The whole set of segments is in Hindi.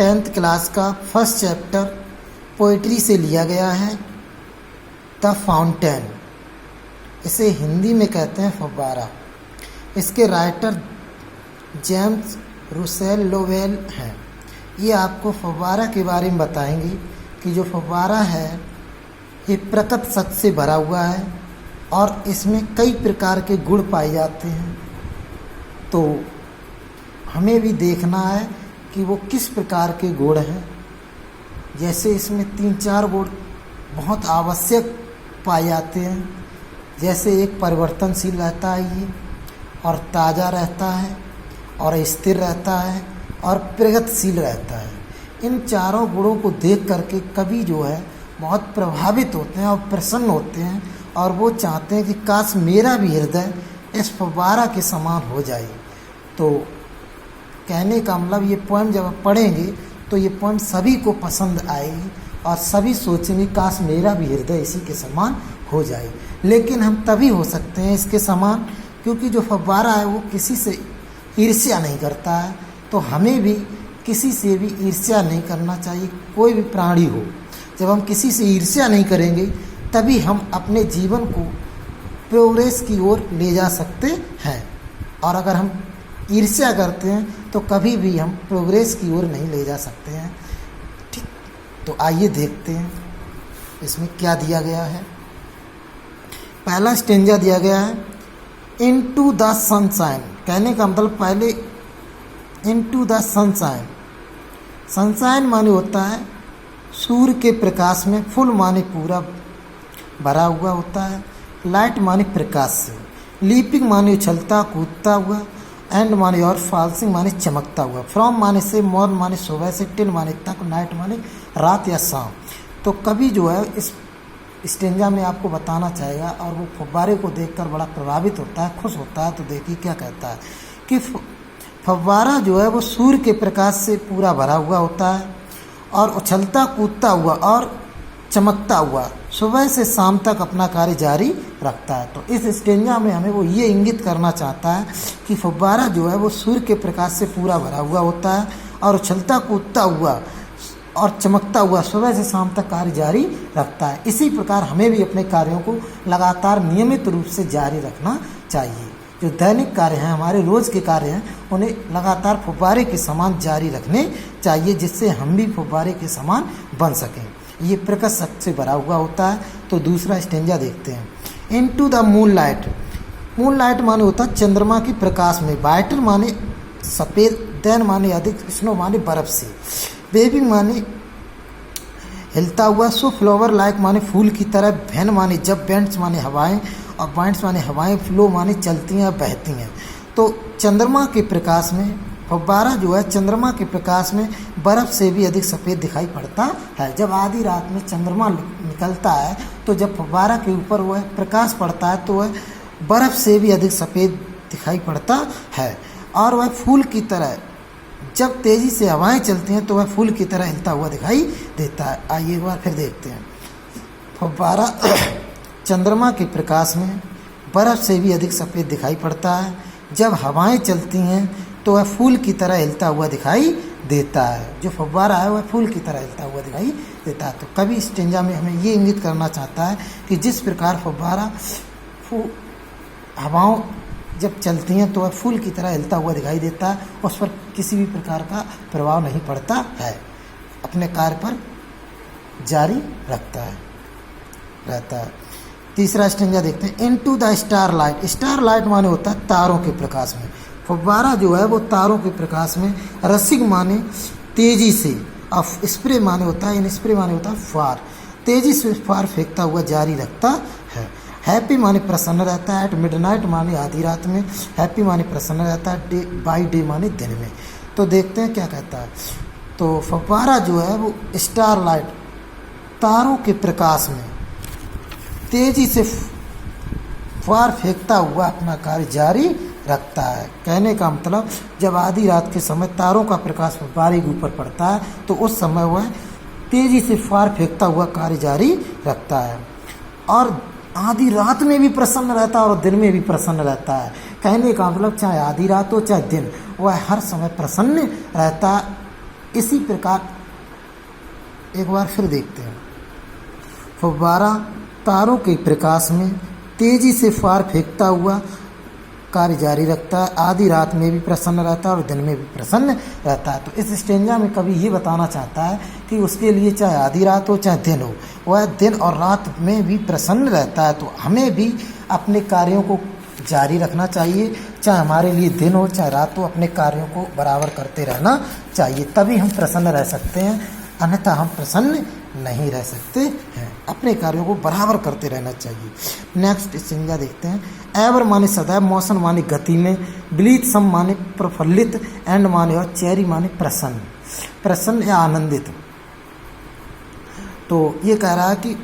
10th क्लास का फर्स्ट चैप्टर पोइट्री से लिया गया है, द फाउंटेन। इसे हिंदी में कहते हैं फव्वारा। इसके राइटर जेम्स रुसेल लोवेल हैं। ये आपको फव्वारा के बारे में बताएंगे कि जो फव्वारा है ये प्रकृति शक्ति से भरा हुआ है और इसमें कई प्रकार के गुण पाए जाते हैं। तो हमें भी देखना है कि वो किस प्रकार के गुण हैं। जैसे इसमें 3-4 गुण बहुत आवश्यक पाए जाते हैं। जैसे एक परिवर्तनशील रहता है ये, और ताज़ा रहता है, और स्थिर रहता है, और प्रगतिशील रहता है। इन चारों गुणों को देख करके कवि जो है बहुत प्रभावित होते हैं और प्रसन्न होते हैं, और वो चाहते हैं कि काश मेरा भी हृदय इस फव्वारा के समान हो जाए। तो कहने का मतलब ये पोएम जब आप पढ़ेंगे तो ये पोएम सभी को पसंद आएगी और सभी सोचेंगे काश मेरा भी हृदय इसी के समान हो जाए। लेकिन हम तभी हो सकते हैं इसके समान क्योंकि जो फव्वारा है वो किसी से ईर्ष्या नहीं करता है। तो हमें भी किसी से भी ईर्ष्या नहीं करना चाहिए, कोई भी प्राणी हो। जब हम किसी से ईर्ष्या नहीं करेंगे तभी हम अपने जीवन को प्रोग्रेस की ओर ले जा सकते हैं, और अगर हम ईर्ष्या करते हैं तो कभी भी हम प्रोग्रेस की ओर नहीं ले जा सकते हैं। ठीक, तो आइए देखते हैं इसमें क्या दिया गया है। पहला स्टेंजा दिया गया है इनटू द सनशाइन। कहने का मतलब पहले इनटू द सनशाइन। सनशाइन माने होता है सूर्य के प्रकाश में, फुल माने पूरा भरा हुआ होता है, लाइट माने प्रकाश से, लीपिंग माने उछलता कूदता हुआ, एंड माने और फॉल्सिंग माने चमकता हुआ, फ्रॉम माने से, मॉर्न माने सुबह से, टिल माने तक, नाइट माने रात या शाम। तो कवि जो है इस स्टेंजा में आपको बताना चाहेगा और वो फव्वारे को देखकर बड़ा प्रभावित होता है, खुश होता है। तो देखिए क्या कहता है कि फव्वारा जो है वो सूर्य के प्रकाश से पूरा भरा हुआ होता है और उछलता कूदता हुआ और चमकता हुआ सुबह से शाम तक अपना कार्य जारी रखता है। तो इस स्टेंजा में हमें वो ये इंगित करना चाहता है कि फव्वारा जो है वो सूर्य के प्रकाश से पूरा भरा हुआ होता है और उछलता कूदता हुआ और चमकता हुआ सुबह से शाम तक कार्य जारी रखता है। इसी प्रकार हमें भी अपने कार्यों को लगातार नियमित रूप से जारी रखना चाहिए। जो दैनिक कार्य हैं, हमारे रोज़ के कार्य हैं, उन्हें लगातार फव्वारे के समान जारी रखने चाहिए, जिससे हम भी फव्वारे के समान बन सकें। ये प्रकाश शक्ति से भरा हुआ होता है। तो दूसरा स्टेंजा देखते हैं into the moon light. Moon light माने होता है चंद्रमा की प्रकाश में, ब्राइटर माने सफ़ेद, देन माने अधिक, स्नो माने बर्फ़ से, वेविंग माने हिलता हुआ, सो फ्लावर लाइक माने फूल की तरह, वैन माने जब, बैंड्स माने हवाएं, और बाइंड्स माने हवाएं, फ्लो माने चलती हैं बहती हैं। तो चंद्रमा के प्रकाश में फव्वारा जो है चंद्रमा के प्रकाश में बर्फ़ से भी अधिक सफ़ेद दिखाई पड़ता है। जब आधी रात में चंद्रमा निकलता है तो जब फव्वारा के ऊपर वह प्रकाश पड़ता है तो वह बर्फ़ से भी अधिक सफ़ेद दिखाई पड़ता है, और वह फूल की तरह जब तेज़ी से हवाएं चलती हैं तो वह फूल की तरह हिलता हुआ दिखाई देता है। आइए एक बार फिर देखते हैं। फव्वारा चंद्रमा के प्रकाश में बर्फ़ से भी अधिक सफ़ेद दिखाई पड़ता है, जब हवाएं चलती हैं तो वह फूल की तरह हिलता हुआ दिखाई देता है। जो फव्वारा है वह फूल की तरह हिलता हुआ दिखाई देता है। तो कवि इस स्टेंजा में हमें ये इंगित करना चाहता है कि जिस प्रकार फव्वारा हवाओं जब चलती हैं तो वह फूल की तरह हिलता हुआ दिखाई देता है, उस पर किसी भी प्रकार का प्रभाव नहीं पड़ता है, अपने कार्य पर जारी रहता है। तीसरा स्टेंजा देखते हैं into the star light. Star light माने होता है तारों के प्रकाश में। फव्वारा जो है वो तारों के प्रकाश में, रसिक माने तेजी से, और स्प्रे माने होता है, इन स्प्रे माने होता है फार, तेजी से फार फेंकता हुआ जारी रखता है। हैप्पी माने प्रसन्न रहता है, एट मिडनाइट माने आधी रात में, हैप्पी माने प्रसन्न रहता है, डे बाई डे माने दिन में। तो देखते हैं क्या कहता है। तो फव्वारा जो है वो स्टार लाइट तारों के प्रकाश में तेजी से फार फेंकता हुआ अपना कार्य जारी रखता है। कहने का मतलब जब आधी रात के समय तारों का प्रकाश फव्वारे के ऊपर पड़ता है तो उस समय वह तेजी से फार फेंकता हुआ कार्य जारी रखता है, और आधी रात में भी प्रसन्न रहता है और दिन में भी प्रसन्न रहता है। कहने का मतलब चाहे आधी रात हो चाहे दिन, वह हर समय प्रसन्न रहता इसी प्रकार एक बार फिर देखते हैं। फव्वारा तारों के प्रकाश में तेजी से फार फेंकता हुआ कार्य जारी रखता है, आधी रात में भी प्रसन्न रहता है और दिन में भी प्रसन्न रहता है। तो इस स्टेंजा में कवि ये बताना चाहता है कि उसके लिए चाहे आधी रात हो चाहे दिन हो, वह दिन और रात में भी प्रसन्न रहता है। तो हमें भी अपने कार्यों को जारी रखना चाहिए, चाहे हमारे लिए दिन हो चाहे रात हो, अपने कार्यों को बराबर करते रहना चाहिए, तभी हम प्रसन्न रह सकते हैं, अन्यथा हम प्रसन्न नहीं रह सकते हैं। अपने कार्यों को बराबर करते रहना चाहिए। नेक्स्ट संज्ञा देखते हैं। एवर माने सदैव, मौसम माने गति में, ब्लीथ सम माने प्रफुल्लित, एंड माने और चेरी माने प्रसन्न, प्रसन्न या आनंदित। तो ये कह रहा है कि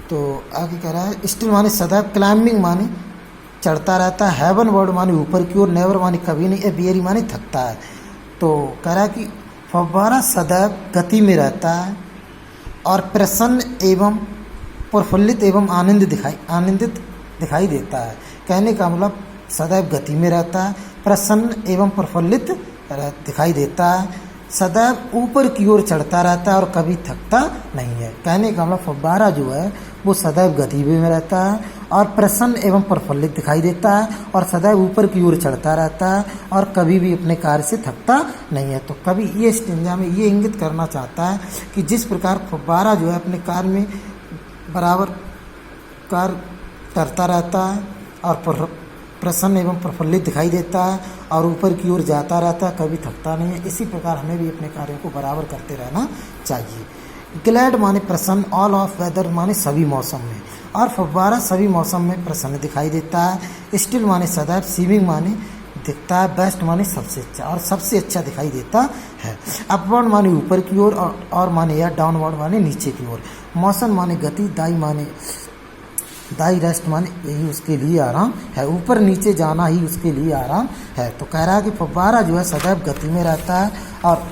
तो आगे कह रहा है स्टिल माने सदैव, क्लाइंबिंग माने चढ़ता रहता है, हेवन वर्ड माने ऊपर की ओर, नेवर माने कभी नहीं, बियरी माने थकता है। तो कह रहा है कि फव्वारा सदैव गति में रहता है और प्रसन्न एवं प्रफुल्लित एवं आनंदित दिखाई देता है। कहने का मतलब सदैव गति में रहता है, प्रसन्न एवं प्रफुल्लित दिखाई देता है, सदैव ऊपर की ओर चढ़ता रहता है और कभी थकता नहीं है। कहने का मतलब फव्वारा जो है वो सदैव गति में रहता है और प्रसन्न एवं प्रफुल्लित दिखाई देता है और सदैव ऊपर की ओर चढ़ता रहता है और कभी भी अपने कार्य से थकता नहीं है। तो कभी ये स्टेंजा में ये इंगित करना चाहता है कि जिस प्रकार फव्वारा जो है अपने कार्य में बराबर कार्य करता रहता है और प्रसन्न एवं प्रफुल्लित दिखाई देता है और ऊपर की ओर जाता रहता है, कभी थकता नहीं है, इसी प्रकार हमें भी अपने कार्यों को बराबर करते रहना चाहिए। ग्लैड माने प्रसन्न, ऑल ऑफ वेदर माने सभी मौसम में, और फव्वारा सभी मौसम में प्रसन्न दिखाई देता है। स्टिल माने सदैव, सीमिंग माने दिखता है, बेस्ट माने सबसे अच्छा और सबसे अच्छा दिखाई देता है। अपवर्ड माने ऊपर की ओर और माने या डाउनवर्ड माने नीचे की ओर। मौसम माने गति, दाई रेस्ट माने यही उसके लिए आराम है, ऊपर नीचे जाना ही उसके लिए आराम है। तो कह रहा है कि फव्वारा जो है सदैव गति में रहता है और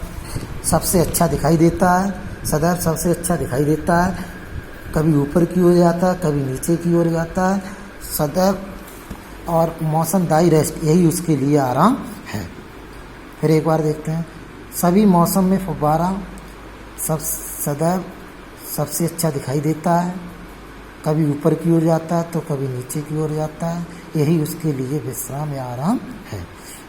सबसे अच्छा दिखाई देता है, सदैव सबसे अच्छा दिखाई देता है, कभी ऊपर की ओर जाता है कभी नीचे की ओर जाता है, सदैव, और मौसम दाई रेस्ट यही उसके लिए आराम है। फिर एक बार देखते हैं। सभी मौसम में फव्वारा सदैव सबसे अच्छा दिखाई देता है, कभी ऊपर की ओर जाता है तो कभी नीचे की ओर जाता है, यही उसके लिए विश्राम या आराम है।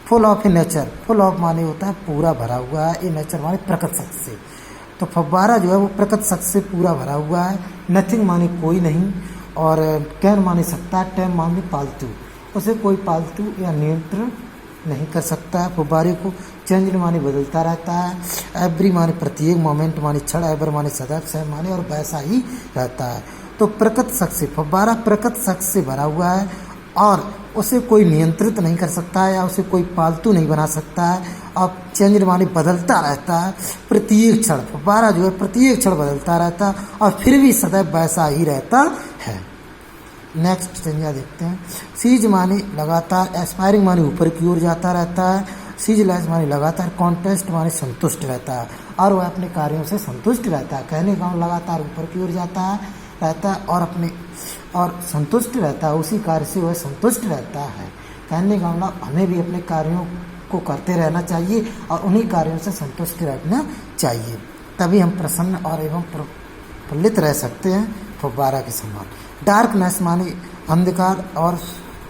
Full of A nature, full of माने होता है पूरा भरा हुआ है, ए नेचर माने प्रकृति शक्ति से। तो फव्वारा जो है वो प्रकृति शक्ति से पूरा भरा हुआ है। नथिंग माने कोई नहीं, और कैन माने सकता है, टैम माने पालतू, उसे कोई पालतू या नियंत्रण नहीं कर सकता है। फव्वारे को चेंज माने बदलता रहता है। एवरी माने प्रत्येक, मोमेंट माने क्षण, एवर माने सदैव, सह माने और वैसा ही रहता है। तो प्रकृति शक्ति से, फव्वारा प्रकृति शक्ति से भरा हुआ है और उसे कोई नियंत्रित नहीं कर सकता है या उसे कोई पालतू नहीं बना सकता है, और चेंज माने बदलता रहता है प्रत्येक क्षण। फव्वारा जो है प्रत्येक क्षण बदलता रहता है और फिर भी सदैव वैसा ही रहता है। नेक्स्ट संज्ञा देखते हैं। सीज माने लगातार, एस्पायरिंग माने ऊपर की ओर जाता रहता है, सीजलेस माने लगातार, कॉन्टेस्ट माने संतुष्ट रहता है और वह अपने कार्यों से संतुष्ट रहता है। कहने का लगातार ऊपर की ओर जाता है और संतुष्ट रहता है, उसी कार्य से वह संतुष्ट रहता है। कहने का मतलब हमें भी अपने कार्यों को करते रहना चाहिए और उन्हीं कार्यों से संतुष्ट रहना चाहिए, तभी हम प्रसन्न और एवं प्रफुल्लित रह सकते हैं फव्वारा के समान। डार्कनेस माने अंधकार और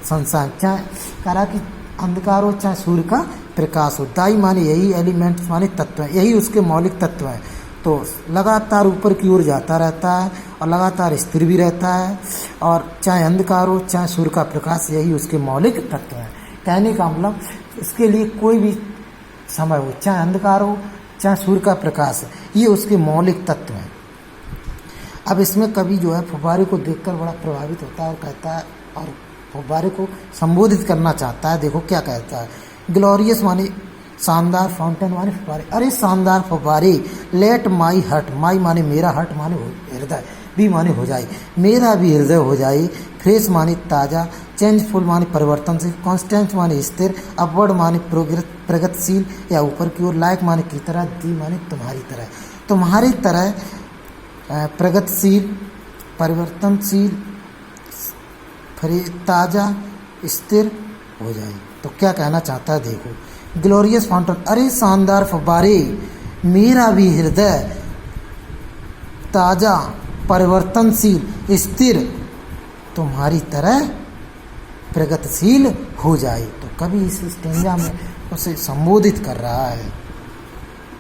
संसार, चाहे करा कि अंधकार हो चाहे सूर्य का प्रकाश हो। दाई माने यही, एलिमेंट्स माने तत्व है, यही उसके मौलिक तत्व हैं। तो लगातार ऊपर की ओर जाता रहता है और लगातार स्थिर भी रहता है, और चाहे अंधकार हो चाहे सूर्य का प्रकाश, यही उसके मौलिक तत्व हैं। कहने का मतलब इसके लिए कोई भी समय हो, चाहे अंधकार हो चाहे सूर्य का प्रकाश, ये उसके मौलिक तत्व हैं। अब इसमें कवि जो है फव्वारे को देखकर बड़ा प्रभावित होता है और कहता है, और फव्वारे को संबोधित करना चाहता है। देखो क्या कहता है। ग्लोरियस माने शानदार, फाउंटेन माने फव्वारे, अरे शानदार फव्वारे, लेट माई हर्ट, माई माने मेरा, हर्ट माने हृदय, भी माने हो जाए, मेरा भी हृदय हो जाए, फ्रेश माने ताज़ा, चेंजफुल माने परिवर्तनशील, कॉन्स्टेंट माने स्थिर, अपवर्ड माने प्रगतिशील या ऊपर की ओर, लाइक माने की तरह, दी माने तुम्हारी तरह, तुम्हारी तरह प्रगतिशील, परिवर्तनशील, ताज़ा स्थिर हो जाए। तो क्या कहना चाहता है देखो, ग्लोरियस फाउंटेन, अरे शानदार फव्वारे, मेरा भी हृदय ताज़ा, परिवर्तनशील, स्थिर तुम्हारी तरह प्रगतिशील हो जाए। तो कवि इस स्टेंजा में उसे संबोधित कर रहा है।